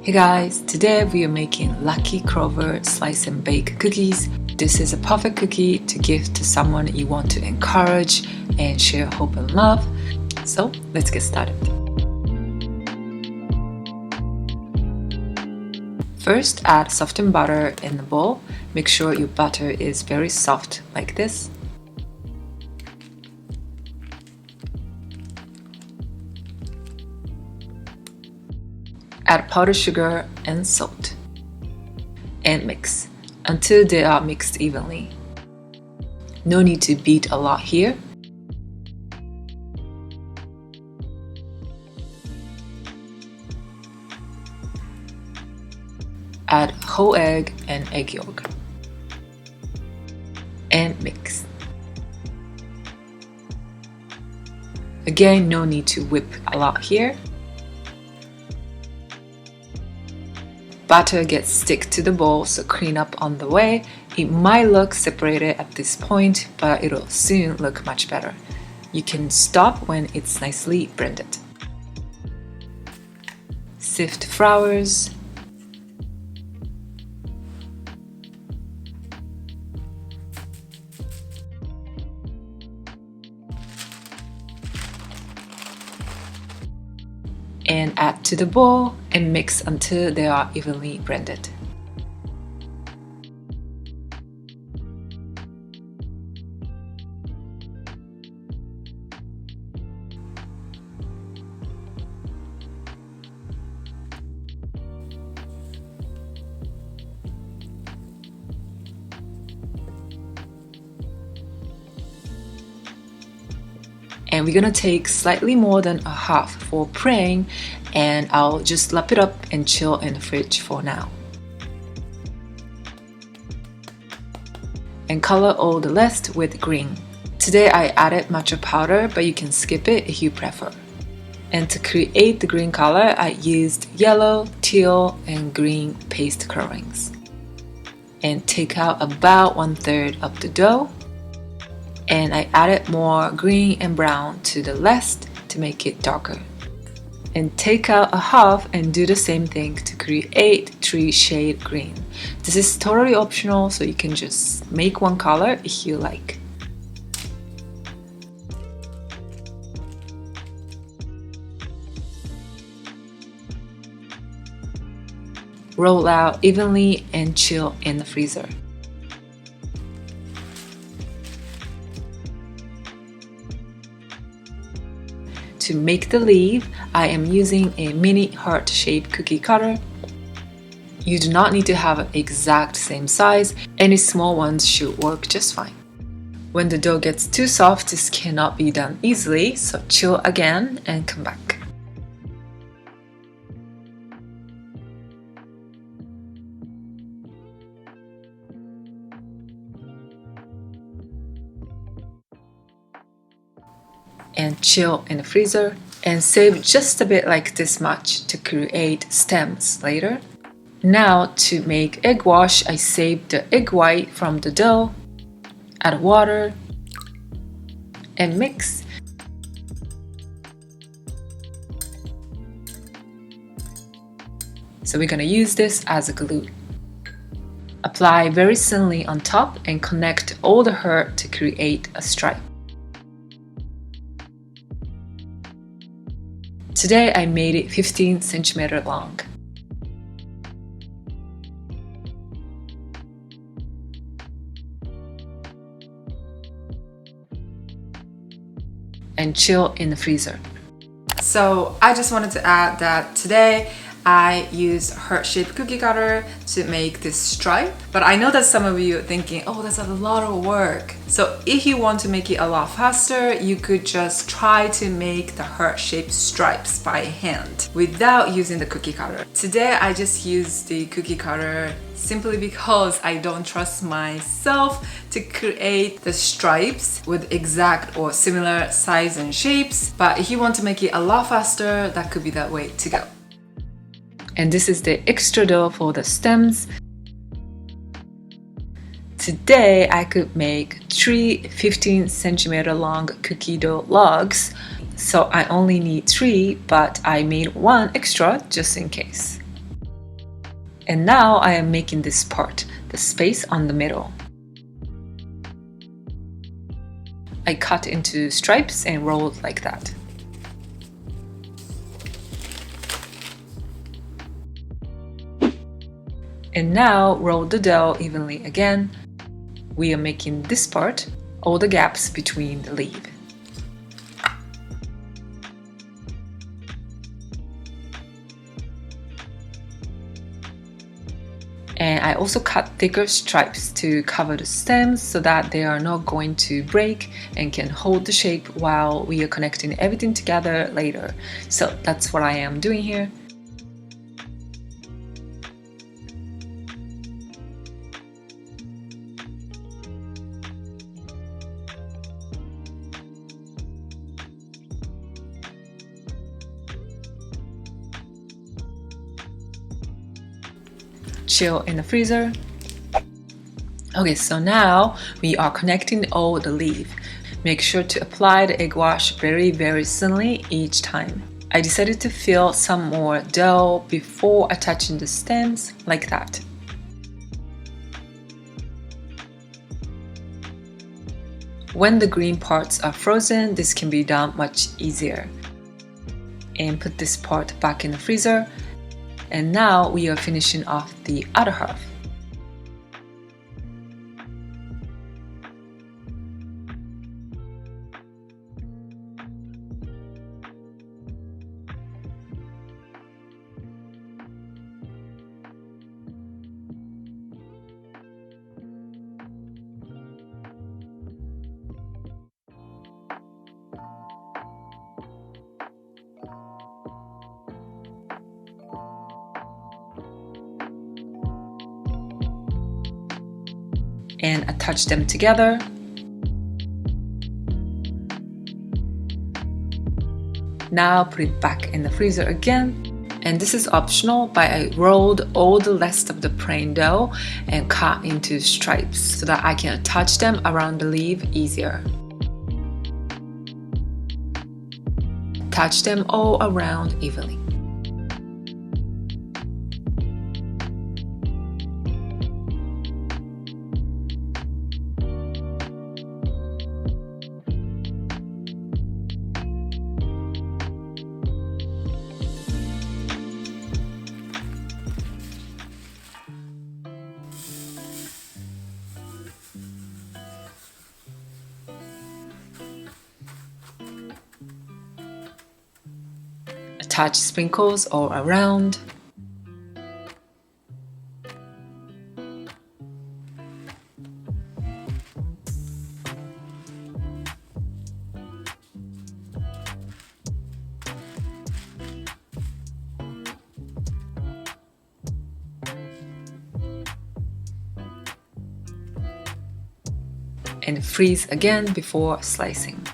Hey guys, today we are making Lucky Clover slice and bake cookies. This is a perfect cookie to give to someone you want to encourage and share hope and love. So let's get started. First, add softened butter in the bowl. Make sure your butter is very soft like this. Add powdered sugar and salt and mix until they are mixed evenly. No need to beat a lot here. Add whole egg and egg yolk and mix. Again, no need to whip a lot here. Butter gets stick to the bowl, so clean up on the way. It might look separated at this point, but it'll soon look much better. You can stop when it's nicely blended. Sift flowers. And add to the bowl and mix until they are evenly blended. And we're gonna take slightly more than a half for praying, and I'll just lap it up and chill in the fridge for now. And color all the rest with green. Today I added matcha powder, but you can skip it if you prefer. And to create the green color, I used yellow, teal, and green paste colorings. And take out about 1/3 of the dough. And I added more green and brown to the rest to make it darker. And take out a half and do the same thing to create 3-shade green. This is totally optional, so you can just make one color if you like. Roll out evenly and chill in the freezer. To make the leaf, I am using a mini heart-shaped cookie cutter. You do not need to have an exact same size. Any small ones should work just fine. When the dough gets too soft, this cannot be done easily, so chill again and come back. And chill in the freezer and save just a bit like this much to create stems later. Now to make egg wash, I saved the egg white from the dough, add water and mix. So we're gonna use this as a glue. Apply very thinly on top and connect all the heart to create a stripe. Today I made it 15 centimeters long. And chill in the freezer. So I just wanted to add that today I used heart-shaped cookie cutter to make this stripe, but I know that some of you are thinking, oh, that's a lot of work. So if you want to make it a lot faster, you could just try to make the heart-shaped stripes by hand without using the cookie cutter. Today I just used the cookie cutter simply because I don't trust myself to create the stripes with exact or similar size and shapes, but if you want to make it a lot faster, that could be the way to go. And this is the extra dough for the stems. Today I could make 3 15 centimeter long cookie dough logs, so I only need 3, but I made 1 extra just in case. And now I am making this part, the space on the middle. I cut into stripes and roll like that. And now roll the dough evenly again. We are making this part, all the gaps between the leaf. And I also cut thicker stripes to cover the stems so that they are not going to break and can hold the shape while we are connecting everything together later. So that's what I am doing here. Chill in the freezer. Okay, so now we are connecting all the leaf. Make sure to apply the egg wash very thinly each time. I decided to fill some more dough before attaching the stems like that. When the green parts are frozen, this can be done much easier. And put this part back in the freezer. And now we are finishing off the other half. And attach them together. Now put it back in the freezer again. And this is optional, but I rolled all the rest of the plain dough and cut into stripes so that I can attach them around the leaf easier. Attach them all around evenly. Attach sprinkles all around. And freeze again before slicing.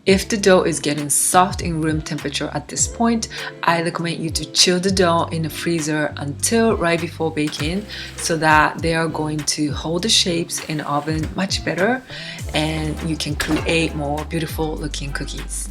If the dough is getting soft in room temperature at this point, I recommend you to chill the dough in the freezer until right before baking so that they are going to hold the shapes in the oven much better and you can create more beautiful looking cookies.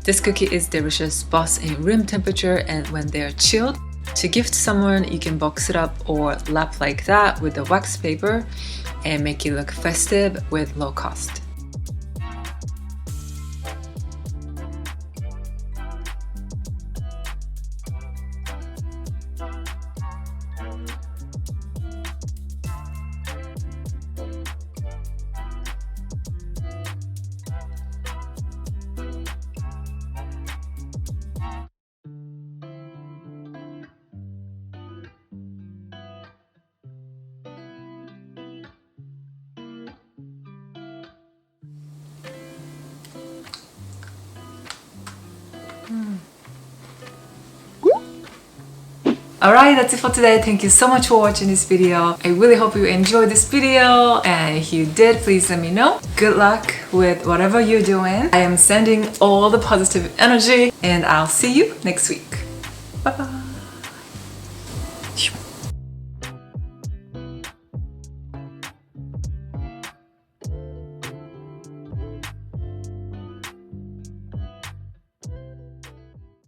This cookie is delicious both in room temperature and when they're chilled. To gift someone, you can box it up or lap like that with the wax paper and make it look festive with low cost. Alright, that's it for today. Thank you so much for watching this video. I really hope you enjoyed this video, and if you did, please let me know. Good luck with whatever you're doing. I am sending all the positive energy, and I'll see you next week. Bye bye.